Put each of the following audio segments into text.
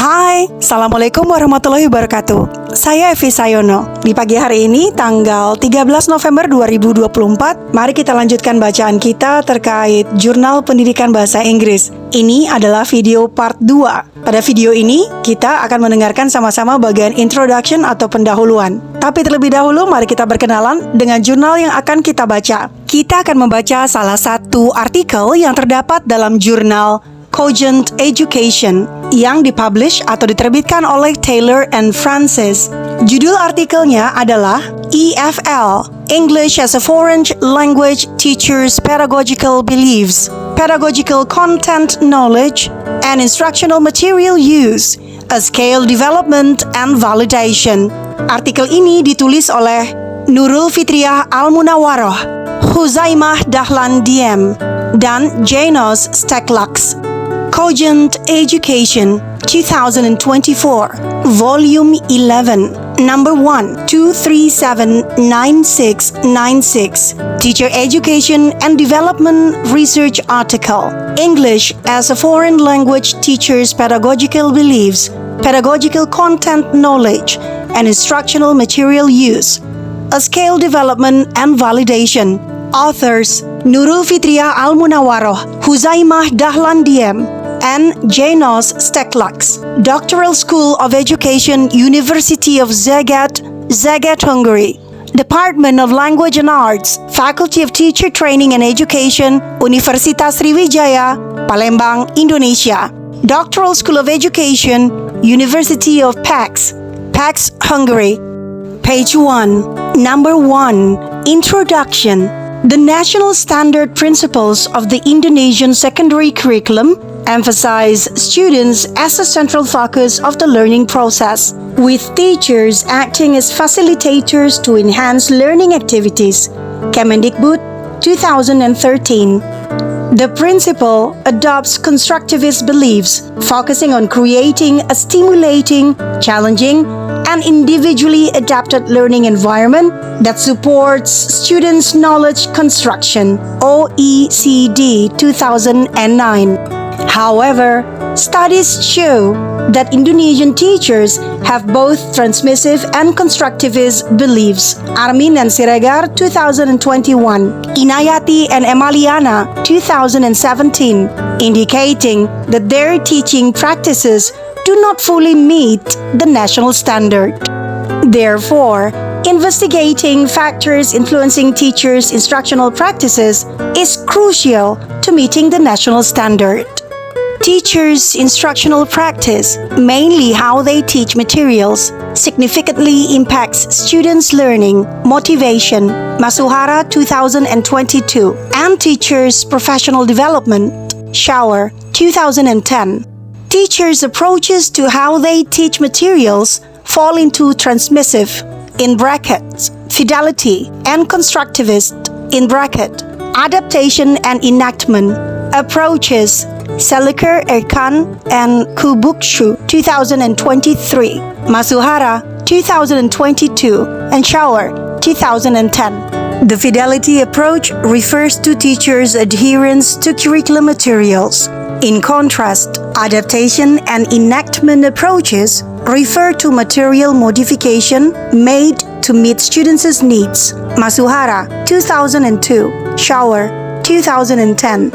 Hai, Assalamualaikum warahmatullahi wabarakatuh. Saya Evi Sayono. Di pagi hari ini, tanggal 13 November 2024, mari kita lanjutkan bacaan kita terkait Jurnal Pendidikan Bahasa Inggris. Ini adalah video part 2. Pada video ini, kita akan mendengarkan sama-sama bagian introduction atau pendahuluan. Tapi terlebih dahulu, mari kita berkenalan dengan jurnal yang akan kita baca. Kita akan membaca salah satu artikel yang terdapat dalam jurnal Cogent Education yang dipublish atau diterbitkan oleh Taylor and Francis. Judul artikelnya adalah EFL, English as a Foreign Language Teachers' Pedagogical Beliefs, Pedagogical Content Knowledge, and Instructional Material Use, a Scale Development and Validation. Artikel ini ditulis oleh Nurul Fitriah Al-Munawaroh, Huzaimah Dahlan Diem, dan Janos Steklaks. Cogent Education 2024, Volume 11, Number 1, 2379696, Teacher Education and Development Research Article, English as a Foreign Language Teachers' Pedagogical Beliefs, Pedagogical Content Knowledge, and Instructional Material Use, a Scale Development and Validation. Authors Nurul Fitriah Al-Munawaroh, Huzaimah Dahlan Diem, and Janos Steklaks. Doctoral School of Education, University of Szeged, Hungary. Department of Language and Arts, Faculty of Teacher Training and Education, Universitas Sriwijaya, Palembang, Indonesia. Doctoral School of Education, University of Pax, Hungary. Page 1, Number 1, Introduction. The national standard principles of the Indonesian secondary curriculum emphasize students as a central focus of the learning process, with teachers acting as facilitators to enhance learning activities. Kemendikbud 2013. The principle adopts constructivist beliefs, focusing on creating a stimulating, challenging, and individually adapted learning environment that supports students' knowledge construction. OECD 2009. However, studies show that Indonesian teachers have both transmissive and constructivist beliefs. Armin and Siregar 2021, Inayati and Emaliana 2017, indicating that their teaching practices do not fully meet the national standard. Therefore, investigating factors influencing teachers' instructional practices is crucial to meeting the national standard. Teachers' instructional practice, mainly how they teach materials, significantly impacts students' learning, motivation, Masuhara 2022, and teachers' professional development, Shower 2010. Teachers' approaches to how they teach materials fall into transmissive, in brackets, fidelity, and constructivist, in bracket, adaptation and enactment, approaches, Seliker, Erkan, and Kubukshu 2023, Masuhara 2022, and Shower 2010. The fidelity approach refers to teachers' adherence to curriculum materials. In contrast, adaptation and enactment approaches refer to material modification made to meet students' needs. Masuhara 2002, Shower 2010.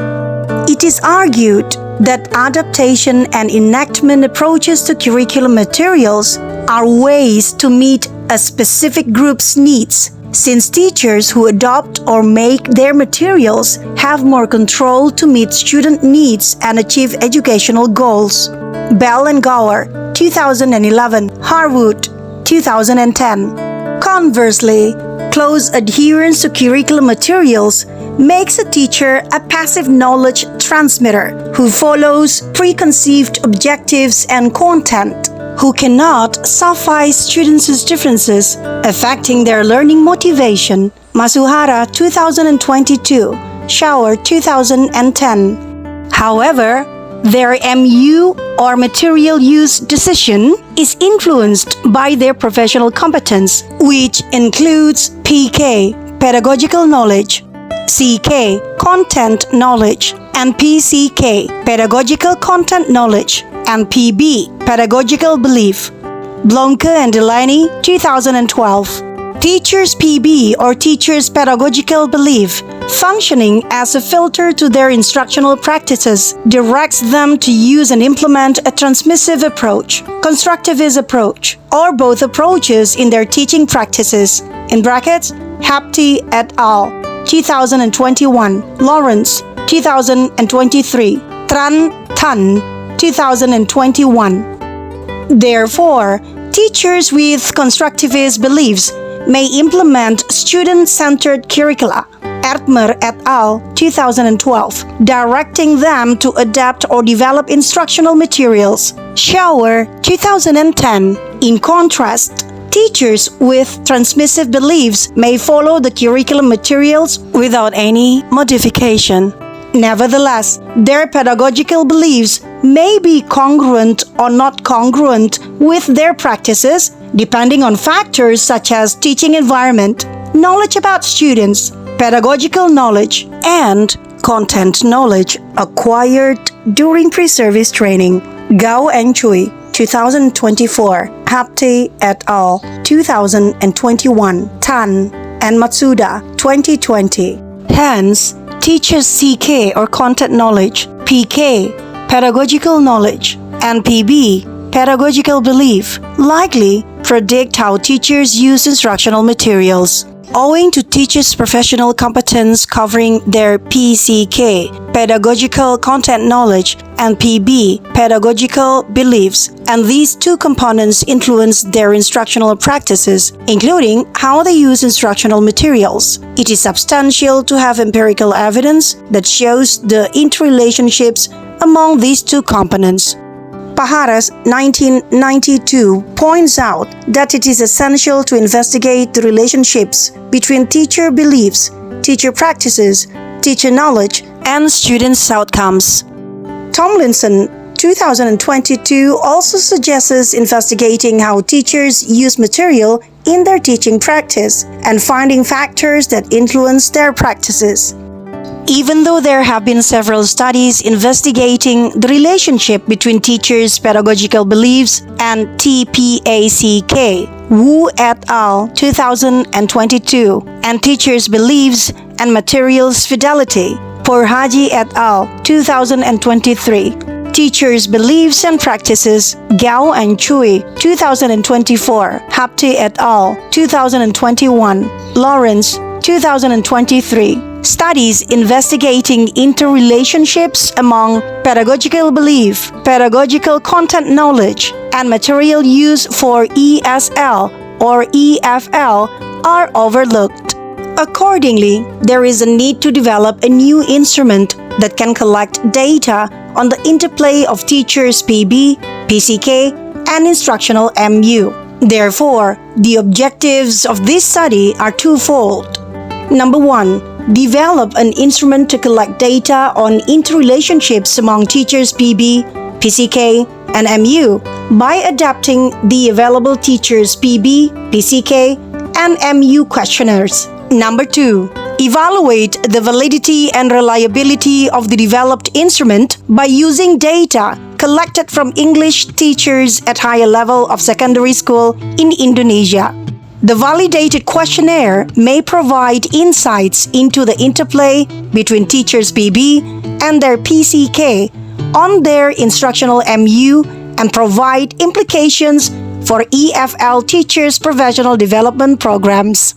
It is argued that adaptation and enactment approaches to curriculum materials are ways to meet a specific group's needs, since teachers who adopt or make their materials have more control to meet student needs and achieve educational goals. Bell and Gower, 2011, Harwood, 2010. Conversely, close adherence to curriculum materials makes a teacher a passive knowledge transmitter who follows preconceived objectives and content, who cannot suffice students' differences, affecting their learning motivation. Masuhara 2022, Shower 2010. However, their MU or material use decision is influenced by their professional competence, which includes PK, pedagogical knowledge, CK, content knowledge, and PCK, pedagogical content knowledge, and PB, pedagogical belief. Blonka and Delaney, 2012. Teachers' PB or teachers' pedagogical belief, functioning as a filter to their instructional practices, directs them to use and implement a transmissive approach, constructivist approach, or both approaches in their teaching practices. In brackets, Hapti et al., 2021, Lawrence, 2023, Tran Tan, 2021. Therefore, teachers with constructivist beliefs may implement student-centered curricula, Erdmer et al., 2012, directing them to adapt or develop instructional materials, Schauer, 2010. In contrast, teachers with transmissive beliefs may follow the curriculum materials without any modification. Nevertheless, their pedagogical beliefs may be congruent or not congruent with their practices, depending on factors such as teaching environment, knowledge about students, pedagogical knowledge, and content knowledge acquired during pre-service training. Gao and Chui, 2024, Hapte et al., 2021, Tan and Matsuda, 2020. Hence, teachers' CK or content knowledge, PK, pedagogical knowledge, and PB, pedagogical belief, likely predict how teachers use instructional materials. Owing to teachers' professional competence covering their PCK, pedagogical content knowledge, and PB, pedagogical beliefs, and these two components influence their instructional practices, including how they use instructional materials. It is substantial to have empirical evidence that shows the interrelationships among these two components. Pajares, 1992, points out that it is essential to investigate the relationships between teacher beliefs, teacher practices, teacher knowledge, and students' outcomes. Tomlinson, 2022, also suggests investigating how teachers use material in their teaching practice and finding factors that influence their practices. Even though there have been several studies investigating the relationship between teachers' pedagogical beliefs and TPACK, Wu et al., 2022, and teachers' beliefs and materials fidelity, Porhaji et al., 2023, teachers' beliefs and practices, Gao and Chui, 2024, Hapte et al., 2021, Lawrence, 2023. Studies investigating interrelationships among pedagogical belief, pedagogical content knowledge, and material use for ESL or EFL are overlooked. Accordingly, there is a need to develop a new instrument that can collect data on the interplay of teachers' PB, PCK, and instructional MU. Therefore, the objectives of this study are twofold. Number 1. Develop an instrument to collect data on interrelationships among teachers' PB, PCK, and MU by adapting the available teachers' PB, PCK, and MU questionnaires. Number 2. Evaluate the validity and reliability of the developed instrument by using data collected from English teachers at higher level of secondary school in Indonesia. The validated questionnaire may provide insights into the interplay between teachers' PB and their PCK on their instructional MU and provide implications for EFL teachers' professional development programs.